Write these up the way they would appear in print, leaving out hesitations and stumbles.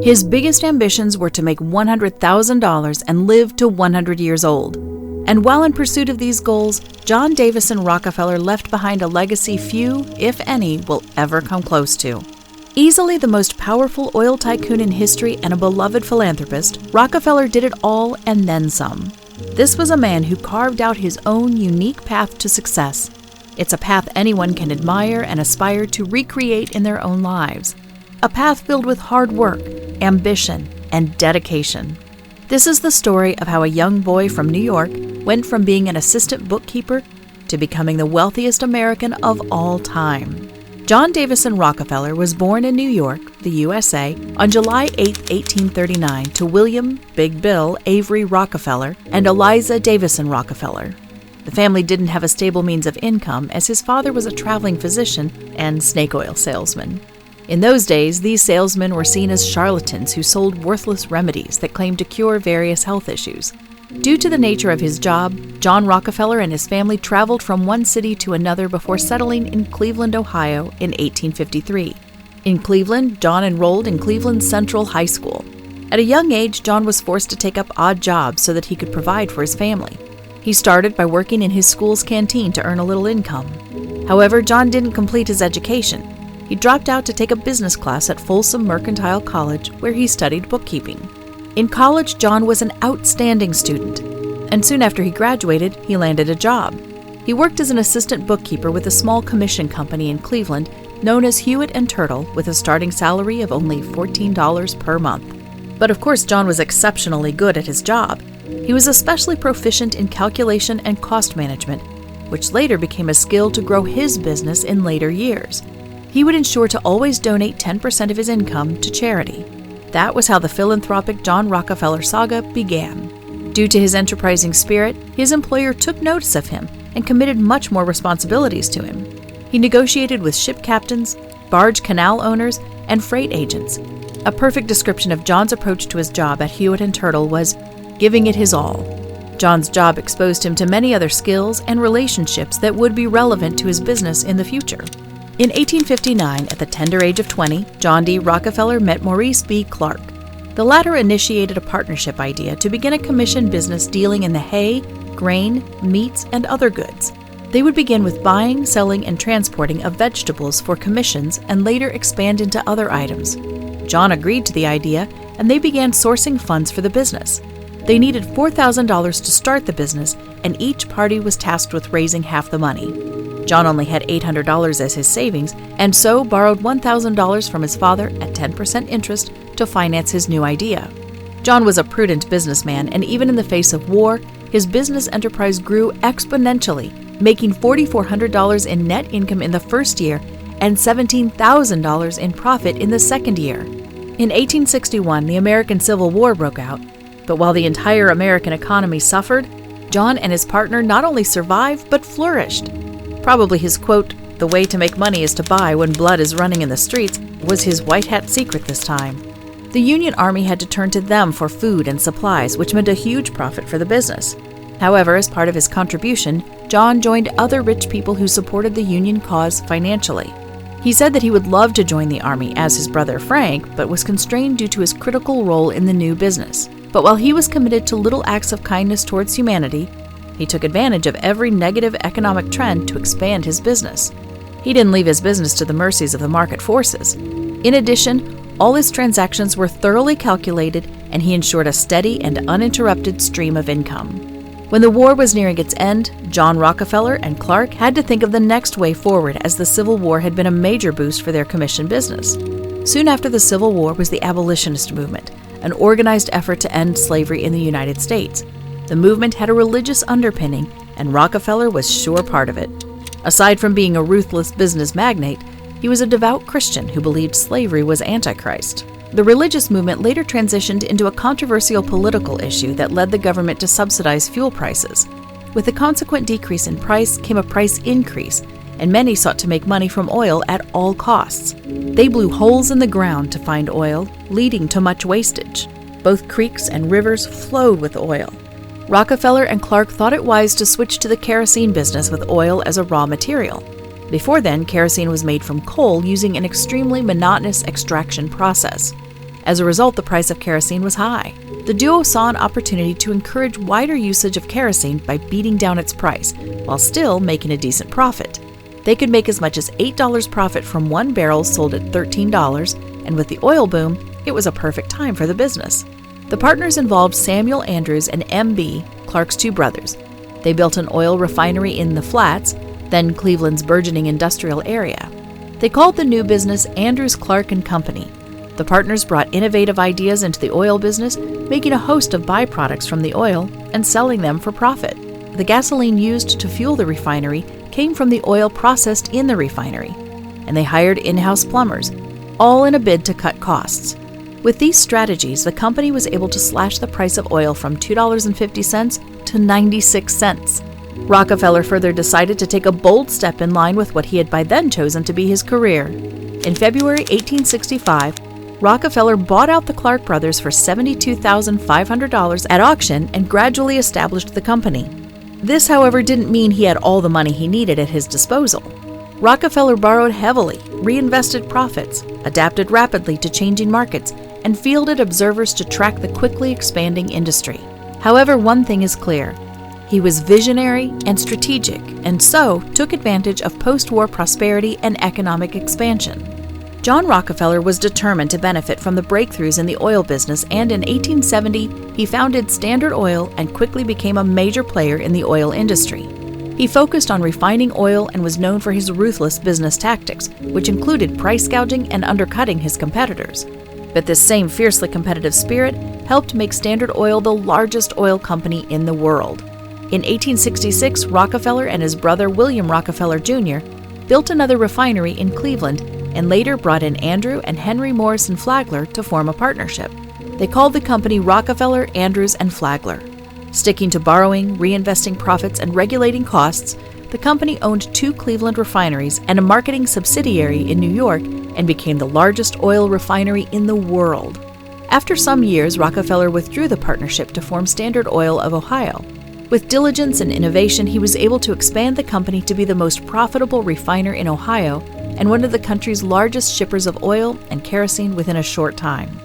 His biggest ambitions were to make $100,000 and live to 100 years old. And while in pursuit of these goals, John Davison Rockefeller left behind a legacy few, if any, will ever come close to. Easily the most powerful oil tycoon in history and a beloved philanthropist, Rockefeller did it all and then some. This was a man who carved out his own unique path to success. It's a path anyone can admire and aspire to recreate in their own lives. A path filled with hard work, ambition, and dedication. This is the story of how a young boy from New York went from being an assistant bookkeeper to becoming the wealthiest American of all time. John Davison Rockefeller was born in New York, the USA, on July 8, 1839 to William Big Bill Avery Rockefeller and Eliza Davison Rockefeller. The family didn't have a stable means of income as his father was a traveling physician and snake oil salesman. In those days, these salesmen were seen as charlatans who sold worthless remedies that claimed to cure various health issues. Due to the nature of his job, John Rockefeller and his family traveled from one city to another before settling in Cleveland, Ohio in 1853. In Cleveland, John enrolled in Cleveland Central High School. At a young age, John was forced to take up odd jobs so that he could provide for his family. He started by working in his school's canteen to earn a little income. However, John didn't complete his education. He dropped out to take a business class at Folsom Mercantile College, where he studied bookkeeping. In college, John was an outstanding student, and soon after he graduated, he landed a job. He worked as an assistant bookkeeper with a small commission company in Cleveland known as Hewitt & Turtle, with a starting salary of only $14 per month. But of course, John was exceptionally good at his job. He was especially proficient in calculation and cost management, which later became a skill to grow his business in later years. He would ensure to always donate 10% of his income to charity. That was how the philanthropic John Rockefeller saga began. Due to his enterprising spirit, his employer took notice of him and committed much more responsibilities to him. He negotiated with ship captains, barge canal owners, and freight agents. A perfect description of John's approach to his job at Hewitt & Turtle was giving it his all. John's job exposed him to many other skills and relationships that would be relevant to his business in the future. In 1859, at the tender age of 20, John D. Rockefeller met Maurice B. Clark. The latter initiated a partnership idea to begin a commission business dealing in the hay, grain, meats, and other goods. They would begin with buying, selling, and transporting of vegetables for commissions and later expand into other items. John agreed to the idea, and they began sourcing funds for the business. They needed $4,000 to start the business, and each party was tasked with raising half the money. John only had $800 as his savings, and so borrowed $1,000 from his father at 10% interest to finance his new idea. John was a prudent businessman, and even in the face of war, his business enterprise grew exponentially, making $4,400 in net income in the first year and $17,000 in profit in the second year. In 1861, the American Civil War broke out, but while the entire American economy suffered, John and his partner not only survived but flourished. Probably his quote, "The way to make money is to buy when blood is running in the streets," was his white hat secret this time. The Union Army had to turn to them for food and supplies, which meant a huge profit for the business. However, as part of his contribution, John joined other rich people who supported the Union cause financially. He said that he would love to join the Army as his brother Frank, but was constrained due to his critical role in the new business. But while he was committed to little acts of kindness towards humanity, he took advantage of every negative economic trend to expand his business. He didn't leave his business to the mercies of the market forces. In addition, all his transactions were thoroughly calculated, and he ensured a steady and uninterrupted stream of income. When the war was nearing its end, John Rockefeller and Clark had to think of the next way forward, as the Civil War had been a major boost for their commission business. Soon after the Civil War was the abolitionist movement, an organized effort to end slavery in the United States. The movement had a religious underpinning, and Rockefeller was sure part of it. Aside from being a ruthless business magnate, he was a devout Christian who believed slavery was Antichrist. The religious movement later transitioned into a controversial political issue that led the government to subsidize fuel prices. With the consequent decrease in price came a price increase, and many sought to make money from oil at all costs. They blew holes in the ground to find oil, leading to much wastage. Both creeks and rivers flowed with oil. Rockefeller and Clark thought it wise to switch to the kerosene business with oil as a raw material. Before then, kerosene was made from coal using an extremely monotonous extraction process. As a result, the price of kerosene was high. The duo saw an opportunity to encourage wider usage of kerosene by beating down its price, while still making a decent profit. They could make as much as $8 profit from one barrel sold at $13, and with the oil boom, it was a perfect time for the business. The partners involved Samuel Andrews and M.B., Clark's two brothers. They built an oil refinery in the Flats, then Cleveland's burgeoning industrial area. They called the new business Andrews, Clark & Company. The partners brought innovative ideas into the oil business, making a host of byproducts from the oil and selling them for profit. The gasoline used to fuel the refinery came from the oil processed in the refinery, and they hired in-house plumbers, all in a bid to cut costs. With these strategies, the company was able to slash the price of oil from $2.50 to 96 cents. Rockefeller further decided to take a bold step in line with what he had by then chosen to be his career. In February 1865, Rockefeller bought out the Clark brothers for $72,500 at auction and gradually established the company. This, however, didn't mean he had all the money he needed at his disposal. Rockefeller borrowed heavily, reinvested profits, adapted rapidly to changing markets, and fielded observers to track the quickly expanding industry. However, one thing is clear. He was visionary and strategic, and so took advantage of post-war prosperity and economic expansion. John Rockefeller was determined to benefit from the breakthroughs in the oil business, and in 1870 he founded Standard Oil and quickly became a major player in the oil industry. He focused on refining oil and was known for his ruthless business tactics, which included price gouging and undercutting his competitors. But this same fiercely competitive spirit helped make Standard Oil the largest oil company in the world. In 1866, Rockefeller and his brother William Rockefeller Jr. built another refinery in Cleveland and later brought in Andrew and Henry Morrison Flagler to form a partnership. They called the company Rockefeller, Andrews, and Flagler. Sticking to borrowing, reinvesting profits, and regulating costs, the company owned 2 Cleveland refineries and a marketing subsidiary in New York and became the largest oil refinery in the world. After some years, Rockefeller withdrew the partnership to form Standard Oil of Ohio. With diligence and innovation, he was able to expand the company to be the most profitable refiner in Ohio and one of the country's largest shippers of oil and kerosene within a short time.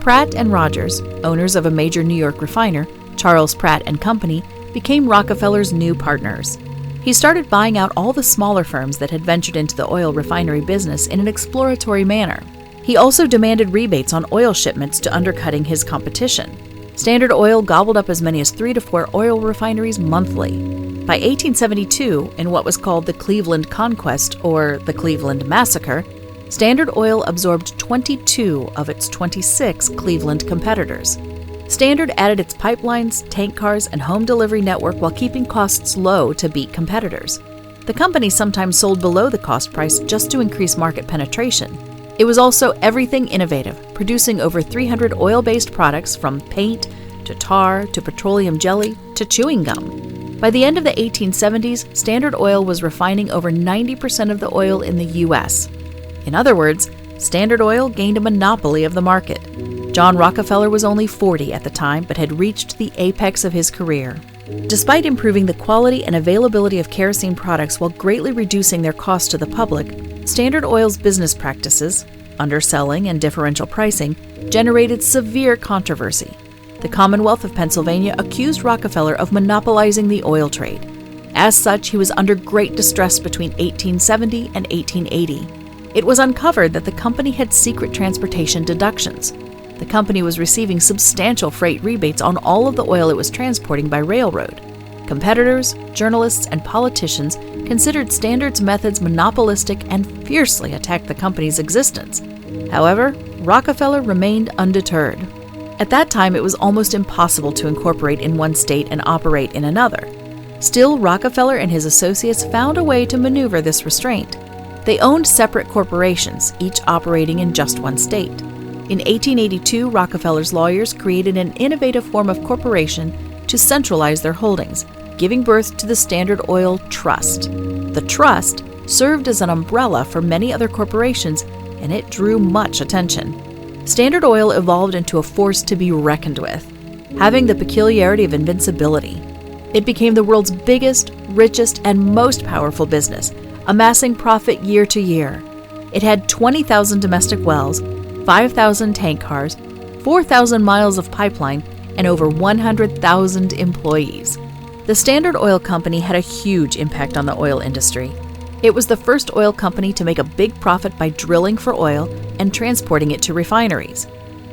Pratt and Rogers, owners of a major New York refiner, Charles Pratt and Company, became Rockefeller's new partners. He started buying out all the smaller firms that had ventured into the oil refinery business in an exploratory manner. He also demanded rebates on oil shipments to undercutting his competition. Standard Oil gobbled up as many as 3 to 4 oil refineries monthly. By 1872, in what was called the Cleveland Conquest or the Cleveland Massacre, Standard Oil absorbed 22 of its 26 Cleveland competitors. Standard added its pipelines, tank cars, and home delivery network while keeping costs low to beat competitors. The company sometimes sold below the cost price just to increase market penetration. It was also everything innovative, producing over 300 oil-based products from paint to tar to petroleum jelly to chewing gum. By the end of the 1870s, Standard Oil was refining over 90% of the oil in the U.S. In other words, Standard Oil gained a monopoly of the market. John Rockefeller was only 40 at the time, but had reached the apex of his career. Despite improving the quality and availability of kerosene products while greatly reducing their cost to the public, Standard Oil's business practices, underselling and differential pricing, generated severe controversy. The Commonwealth of Pennsylvania accused Rockefeller of monopolizing the oil trade. As such, he was under great distress between 1870 and 1880. It was uncovered that the company had secret transportation deductions. The company was receiving substantial freight rebates on all of the oil it was transporting by railroad. Competitors, journalists, and politicians considered Standard's methods monopolistic and fiercely attacked the company's existence. However, Rockefeller remained undeterred. At that time, it was almost impossible to incorporate in one state and operate in another. Still, Rockefeller and his associates found a way to maneuver this restraint. They owned separate corporations, each operating in just one state. In 1882, Rockefeller's lawyers created an innovative form of corporation to centralize their holdings, giving birth to the Standard Oil Trust. The trust served as an umbrella for many other corporations, and it drew much attention. Standard Oil evolved into a force to be reckoned with, having the peculiarity of invincibility. It became the world's biggest, richest, and most powerful business, amassing profit year to year. It had 20,000 domestic wells, 5,000 tank cars, 4,000 miles of pipeline, and over 100,000 employees. The Standard Oil Company had a huge impact on the oil industry. It was the first oil company to make a big profit by drilling for oil and transporting it to refineries.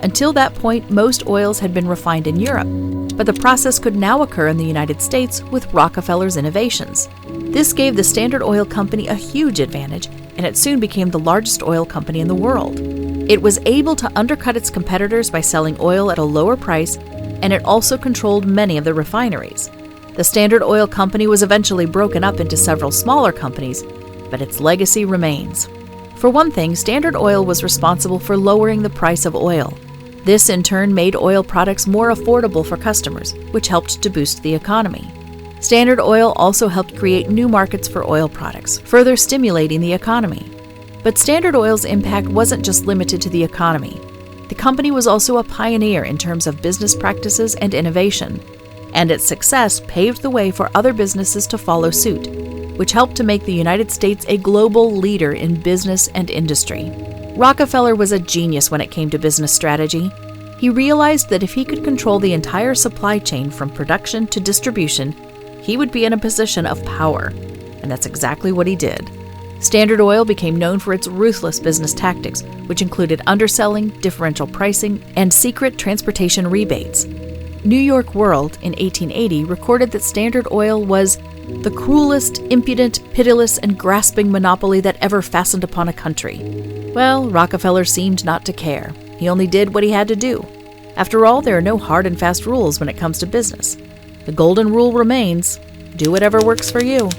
Until that point, most oils had been refined in Europe, but the process could now occur in the United States with Rockefeller's innovations. This gave the Standard Oil Company a huge advantage, and it soon became the largest oil company in the world. It was able to undercut its competitors by selling oil at a lower price, and it also controlled many of the refineries. The Standard Oil Company was eventually broken up into several smaller companies, but its legacy remains. For one thing, Standard Oil was responsible for lowering the price of oil. This in turn made oil products more affordable for customers, which helped to boost the economy. Standard Oil also helped create new markets for oil products, further stimulating the economy. But Standard Oil's impact wasn't just limited to the economy. The company was also a pioneer in terms of business practices and innovation, and its success paved the way for other businesses to follow suit, which helped to make the United States a global leader in business and industry. Rockefeller was a genius when it came to business strategy. He realized that if he could control the entire supply chain from production to distribution, he would be in a position of power, and that's exactly what he did. Standard Oil became known for its ruthless business tactics, which included underselling, differential pricing, and secret transportation rebates. New York World in 1880 recorded that Standard Oil was the cruelest, impudent, pitiless, and grasping monopoly that ever fastened upon a country. Well, Rockefeller seemed not to care. He only did what he had to do. After all, there are no hard and fast rules when it comes to business. The golden rule remains: do whatever works for you.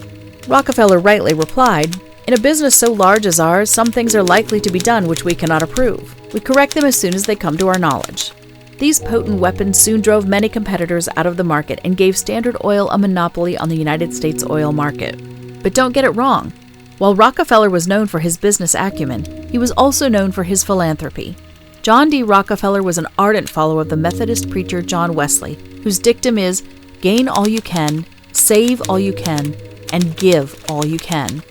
Rockefeller rightly replied, "In a business so large as ours, some things are likely to be done which we cannot approve. We correct them as soon as they come to our knowledge." These potent weapons soon drove many competitors out of the market and gave Standard Oil a monopoly on the United States oil market. But don't get it wrong. While Rockefeller was known for his business acumen, he was also known for his philanthropy. John D. Rockefeller was an ardent follower of the Methodist preacher John Wesley, whose dictum is, "Gain all you can, save all you can, and give all you can."